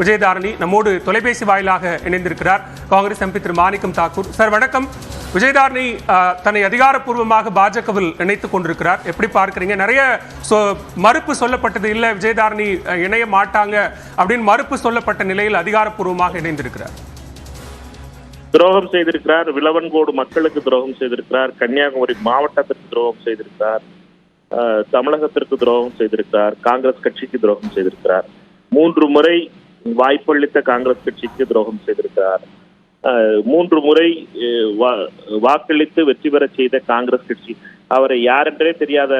விஜயதாரணி நம்மோடு தொலைபேசி வாயிலாக இணைந்திருக்கிறார். காங்கிரஸ் எம்பி திரு மாணிக்கம் தாக்கூர். சார் வணக்கம். விஜயதாரணி தன்னை அதிகாரப்பூர்வமாக பாஜகவில் இணைத்துக் கொண்டிருக்கிறார். எப்படி பார்க்கிறீங்க? நிறைய மறுப்பு சொல்லப்பட்டது, இல்ல விஜயதாரணி இணைய மாட்டாங்க அப்படின்னு மறுப்பு சொல்லப்பட்ட நிலையில் அதிகாரப்பூர்வமாக இணைந்திருக்கிறார். துரோகம் செய்திருக்கிறார், விளவன்கோடு மக்களுக்கு துரோகம் செய்திருக்கிறார், கன்னியாகுமரி மாவட்டத்திற்கு துரோகம் செய்திருக்கிறார், தமிழகத்திற்கு துரோகம் செய்திருக்கிறார், காங்கிரஸ் கட்சிக்கு துரோகம் செய்திருக்கிறார், 3 முறை வாய்ப்பளித்த காங்கிரஸ் கட்சிக்கு துரோகம் செய்திருக்கிறார், 3 முறை வாக்களித்து வெற்றி பெற செய்த காங்கிரஸ் கட்சி அவரை யாரென்றே தெரியாத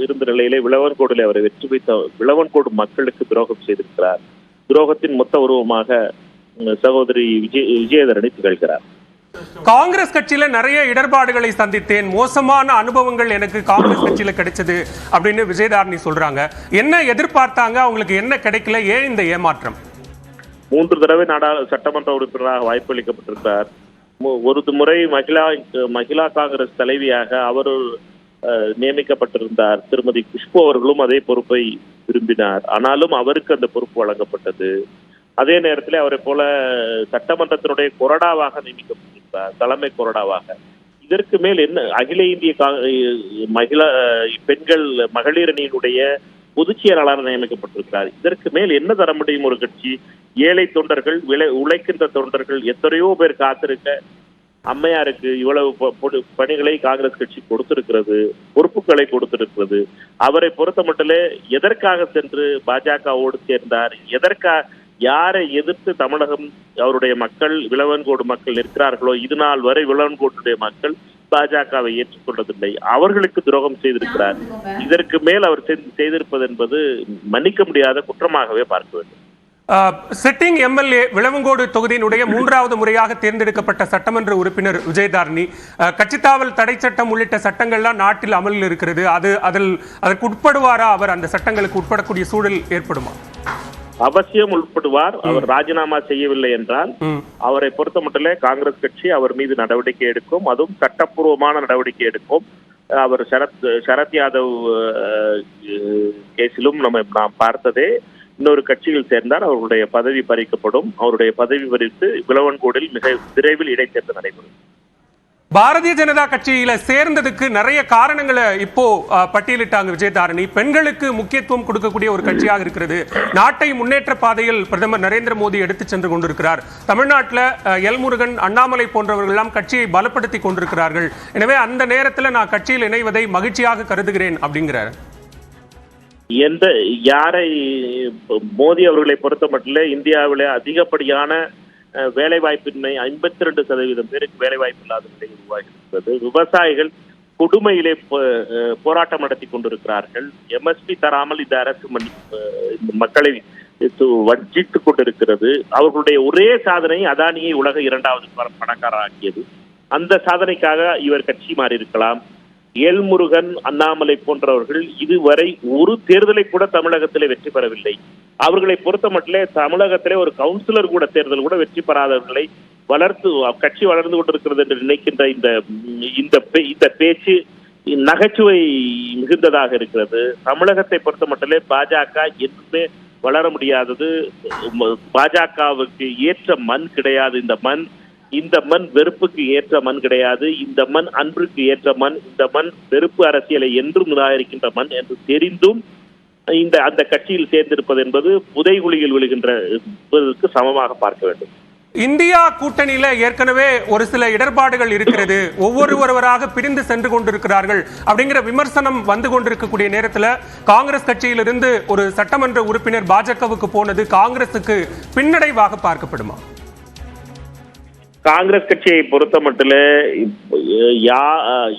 இருந்த நிலையிலே விளவன்கோடில் அவரை வெற்றி வைத்த விளவன்கோடு மக்களுக்கு துரோகம் செய்திருக்கிறார். துரோகத்தின் மொத்த உருவமாக சகோதரி விஜயதாரணி திகழ்கிறார். காங்கிரஸ் கட்சியில நிறைய இடர்பாடுகளை சந்தித்தேன், மோசமான அனுபவங்கள் எனக்கு காங்கிரஸ் கட்சியில கிடைச்சது அப்படின்னு விஜயதாரணி சொல்றாங்க. என்ன எதிர்பார்த்தாங்க, அவங்களுக்கு என்ன கிடைக்கல, ஏன் இந்த ஏமாற்றம்? 3 தடவை சட்டமன்ற உறுப்பினராக வாய்ப்பளிக்கப்பட்டிருக்கிறார். ஒரு முறை மகிழா காங்கிரஸ் தலைவியாக அவர் நியமிக்கப்பட்டிருந்தார். திருமதி குஷ்பு அவர்களும் அதே பொறுப்பை விரும்பினார். ஆனாலும் அவருக்கு அந்த பொறுப்பு வழங்கப்பட்டது. அதே நேரத்தில் அவரை போல சட்டமன்றத்தினுடைய கொறடாவாக நியமிக்கப்பட்டிருக்கிறார், தலைமை கொறடாவாக. இதற்கு மேல் என்ன, அகில இந்திய மகளிர் அணியினுடைய பொதுச் செயலாளர் நியமிக்கப்பட்டிருக்கிறார். இதற்கு மேல் என்ன தர முடியும் ஒரு கட்சி? ஏழை தொண்டர்கள், உழைக்கின்ற தொண்டர்கள் எத்தனையோ பேர் காத்திருக்க அம்மையாருக்கு இவ்வளவு பணிகளை காங்கிரஸ் கட்சி கொடுத்திருக்கிறது, பொறுப்புகளை கொடுத்திருக்கிறது. அவரை பொறுத்த மட்டிலே எதற்காக சென்று பாஜகவோடு சேர்ந்தார், யாரை எதிர்த்து தமிழகம் அவருடைய மக்கள், விளவன்கோடு மக்கள் நிற்கிறார்களோ, இது நாள் வரை விளவன்கோட்டுடைய மக்கள் பாஜகவை ஏற்றுக்கொண்டதில்லை. அவர்களுக்கு துரோகம் செய்திருக்கிறார். இதற்கு மேல் அவர் செய்திருப்பது என்பது மன்னிக்க முடியாத குற்றமாகவே பார்க்க வேண்டும். சிட்டிங் எம்எல்ஏ, விளவங்கோடு தொகுதியினுடைய 3வது முறையாக தேர்ந்தெடுக்கப்பட்ட சட்டமன்ற உறுப்பினர் விஜயதாரணி, கட்சித்தாவல் தடை சட்டம் உள்ளிட்ட சட்டங்கள்லாம் நாட்டில் அமலில் இருக்கிறது. அதற்கு உட்படுவாரா அவர்? அந்த சட்டங்களுக்கு உட்படக்கூடிய சூழல் ஏற்படுமா? அவசியம் உட்படுவார். அவர் ராஜினாமா செய்யவில்லை என்றால் அவரை பொறுத்த மட்டிலே காங்கிரஸ் கட்சி அவர் மீது நடவடிக்கை எடுக்கும், அதுவும் சட்டப்பூர்வமான நடவடிக்கை எடுக்கும். அவர் சரத் யாதவ் கேஸிலும் நாம் பார்த்ததே, இன்னொரு கட்சியில் சேர்ந்தால் அவர்களுடைய பதவி பறிக்கப்படும். அவருடைய பதவி பறித்து விளவன்கோடில் மிக விரைவில் இடைத்தேர்தல் நடைபெறும். பாரதிய ஜனதா கட்சியில சேர்ந்ததுக்கு நிறைய காரணங்களை இப்போ பட்டியலிட்டாங்க விஜயதாரணி. பெண்களுக்கு முக்கியத்துவம் கொடுக்கக்கூடிய ஒரு கட்சியாக இருக்கிறது. நாட்டை முன்னேற்ற பாதையில் பிரதமர் நரேந்திர மோடி எடுத்து சென்று கொண்டிருக்கிறார். தமிழ்நாட்டில் எல் முருகன், அண்ணாமலை போன்றவர்கள் எல்லாம் கட்சியை பலப்படுத்தி கொண்டிருக்கிறார்கள். எனவே அந்த நேரத்தில் நான் கட்சியில் இணைவதை மகிழ்ச்சியாக கருதுகிறேன் அப்படிங்கிறார். யாரை மோடி அவர்களை பொறுத்த மட்டிலே இந்தியாவிலே அதிகப்படியான வேலை வாய்ப்பின்மை, 52% பேருக்கு வேலை வாய்ப்பு இல்லாத நிலை உருவாகியிருக்கிறது. விவசாயிகள் கொடுமையிலே போராட்டம் நடத்தி கொண்டிருக்கிறார்கள். எம்எஸ்பி தராமல் இந்த அரசு மக்களை வஞ்சித்துக் கொண்டிருக்கிறது. அவர்களுடைய ஒரே சாதனை அதானியை உலக 2வது பணக்காரர் ஆக்கியது. அந்த சாதனைக்காக இவர் கட்சி மாறி இருக்கலாம். எல் முருகன், அண்ணாமலை போன்றவர்கள் இதுவரை ஒரு தேர்தலை கூட தமிழகத்திலே வெற்றி பெறவில்லை. அவர்களை பொறுத்த மட்டிலே தமிழகத்திலே ஒரு கவுன்சிலர் கூட தேர்தல் கூட வெற்றி பெறாதவர்களை கட்சி வளர்ந்து கொண்டிருக்கிறது என்று நினைக்கின்ற இந்த பேச்சு நகைச்சுவை மிகுந்ததாக இருக்கிறது. தமிழகத்தை பொறுத்த மட்டிலே பாஜக என்றுமே வளர முடியாதது. பாஜகவுக்கு ஏற்ற மண் கிடையாது. இந்த மண் வெறுப்புக்கு ஏற்ற மண் கிடையாது. இந்த மண் அன்பிற்கு ஏற்ற மண். இந்த மண் வெறுப்பு அரசியலை என்றும் நிராகரிக்கின்ற மண் என்று தெரிந்தும் அந்த கட்சியில் சேர்ந்திருப்பது என்பது புதைகுழியில் விழுகின்றதற்கு சமமாக பார்க்க வேண்டும். இந்தியா கூட்டணியில ஏற்கனவே ஒரு சில இடர்பாடுகள் இருக்கிறது, ஒவ்வொருவராக பிரிந்து சென்று கொண்டிருக்கிறார்கள் அப்படிங்கிற விமர்சனம் வந்து கொண்டிருக்கக்கூடிய நேரத்தில் காங்கிரஸ் கட்சியிலிருந்து ஒரு சட்டமன்ற உறுப்பினர் பாஜகவுக்கு போனது காங்கிரசுக்கு பின்னடைவாக பார்க்கப்படுமா? காங்கிரஸ் கட்சியை பொறுத்த மட்டிலே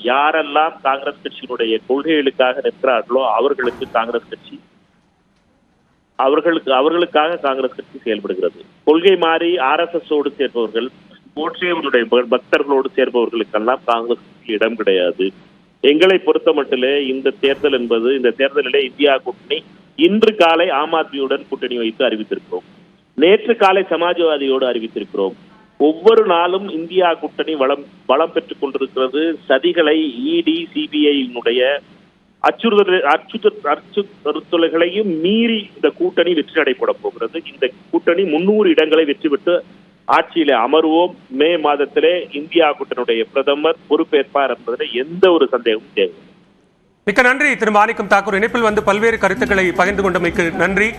யாரெல்லாம் காங்கிரஸ் கட்சியினுடைய கொள்கைகளுக்காக நிற்கிறார்களோ அவர்களுக்கு காங்கிரஸ் கட்சி அவர்களுக்காக காங்கிரஸ் கட்சி செயல்படுகிறது. கொள்கை மாறி RSS ஓடு சேர்ப்பவர்கள், கோட்சேவனுடைய பக்தர்களோடு சேர்ப்பவர்களுக்கெல்லாம் காங்கிரஸ் கட்சியில் இடம் கிடையாது. எங்களை பொறுத்த மட்டிலே இந்த தேர்தலிலே இந்தியா கூட்டணி இன்று காலை ஆம் ஆத்மியுடன் கூட்டணி வைத்து அறிவித்திருக்கிறோம். நேற்று காலை சமாஜ்வாதியோடு அறிவித்திருக்கிறோம். ஒவ்வொரு நாளும் இந்தியா கூட்டணி வளம் பெற்றுக் கொண்டிருக்கிறது. சதிகளை ED, CBI அச்சுறுத்தல்களையும் மீறி இந்த கூட்டணி வெற்றி நடைபெற போகிறது. இந்த கூட்டணி 300 இடங்களை வெற்றி பெற்று ஆட்சியிலே அமர்வோம். மே மாதத்திலே இந்தியா கூட்டணியுடைய பிரதமர் பொறுப்பேற்பார் என்பதில் எந்த ஒரு சந்தேகமும் தேவை. மிக்க நன்றி திரு மாணிக்கம் தாக்கூர். இணைப்பில் வந்து பல்வேறு கருத்துக்களை பகிர்ந்து கொண்டமைக்கு நன்றி.